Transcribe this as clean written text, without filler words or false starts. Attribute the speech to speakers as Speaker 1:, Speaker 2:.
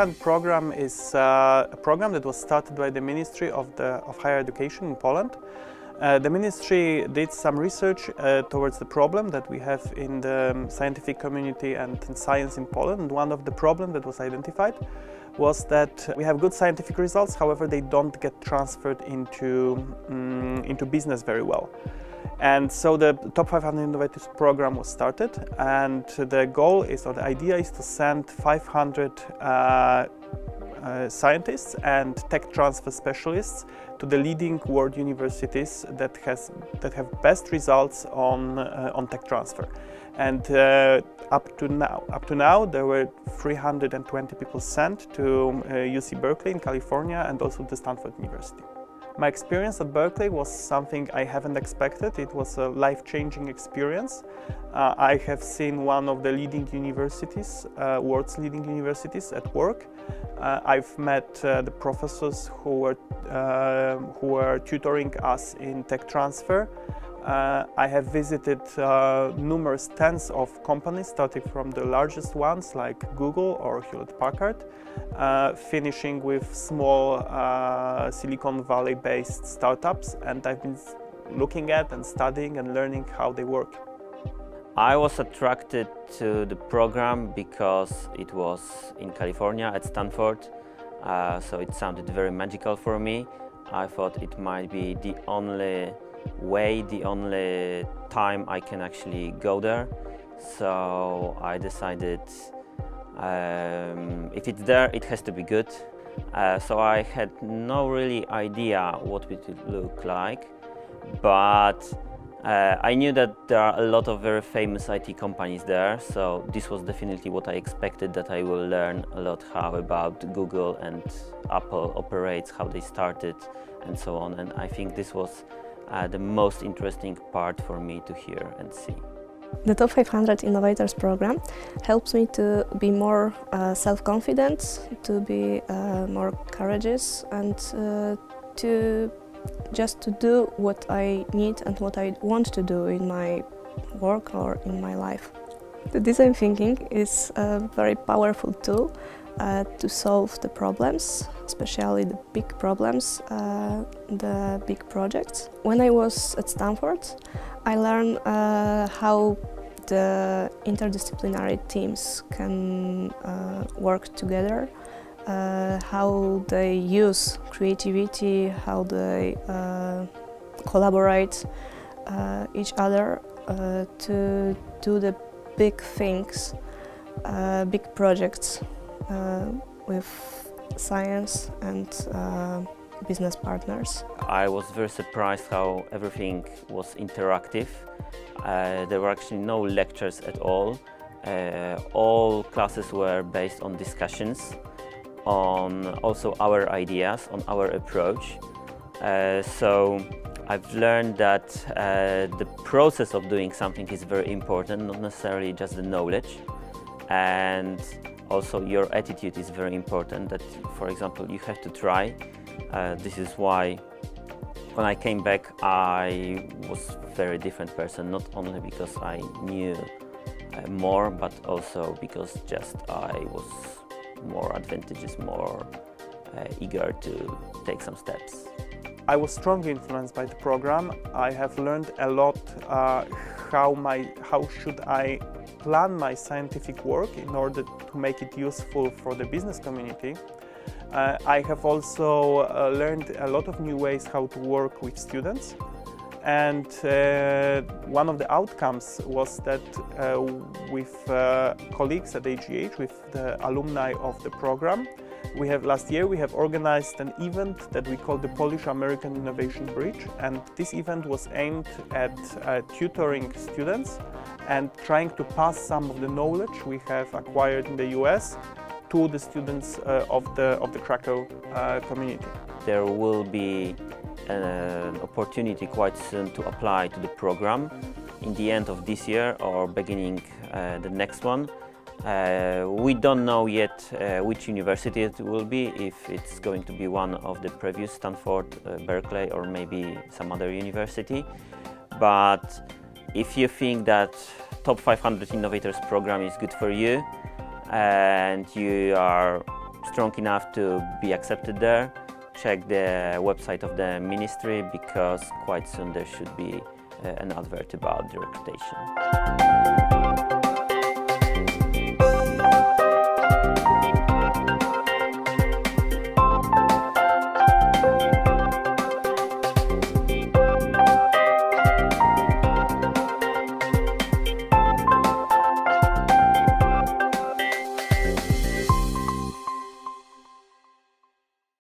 Speaker 1: 500 program is a program that was started by the Ministry of Higher Education in Poland. The ministry did some research towards the problem that we have in the scientific community and in science in Poland. And one of the problems that was identified was that we have good scientific results, however they don't get transferred into business very well. And so the Top 500 Innovators program was started, and the goal is, or the idea is, to send 500 scientists and tech transfer specialists to the leading world universities that have best results on tech transfer. And up to now, there were 320 people sent to UC Berkeley in California and also to Stanford University. My experience at Berkeley was something I haven't expected. It was a life-changing experience. I have seen one of the leading universities, world's leading universities, at work. I've met the professors who were tutoring us in tech transfer. I have visited numerous tens of companies, starting from the largest ones like Google or Hewlett-Packard, finishing with small Silicon Valley-based startups, and I've been looking at and studying and learning how they work.
Speaker 2: I was attracted to the program because it was in California at Stanford, so it sounded very magical for me. I thought it might be the only time I can actually go there. So I decided if it's there, it has to be good. So I had no really idea what it would look like, but I knew that there are a lot of very famous IT companies there, so this was definitely what I expected, that I will learn a lot how about Google and Apple operates, how they started and so on, and I think this was the most interesting part for me to hear and see.
Speaker 3: The Top 500 Innovators program helps me to be more self-confident, to be more courageous, and to do what I need and what I want to do in my work or in my life. The design thinking is a very powerful tool to solve the problems, especially the big problems, the big projects. When I was at Stanford, I learned how the interdisciplinary teams can work together, how they use creativity, how they collaborate each other to do the big things, big projects with science and business partners.
Speaker 2: I was very surprised how everything was interactive. There were actually no lectures at all. All classes were based on discussions, on also our ideas, on our approach. So I've learned that the process of doing something is very important, not necessarily just the knowledge. And also your attitude is very important, that, for example, you have to try. This is why when I came back I was a very different person, not only because I knew more, but also because just I was more advantageous, more eager to take some steps.
Speaker 1: I was strongly influenced by the program. I have learned a lot how should I plan my scientific work in order to make it useful for the business community. I have also learned a lot of new ways how to work with students, and one of the outcomes was that with colleagues at AGH, with the alumni of the program, last year we have organized an event that we call the Polish-American Innovation Bridge, and this event was aimed at tutoring students and trying to pass some of the knowledge we have acquired in the US to the students of the Kraków community.
Speaker 2: There will be an opportunity quite soon to apply to the program in the end of this year or beginning the next one. We don't know yet which university it will be, if it's going to be one of the previous Stanford, Berkeley, or maybe some other university. But if you think that Top 500 Innovators program is good for you and you are strong enough to be accepted there, check the website of the ministry, because quite soon there should be an advert about the recruitation.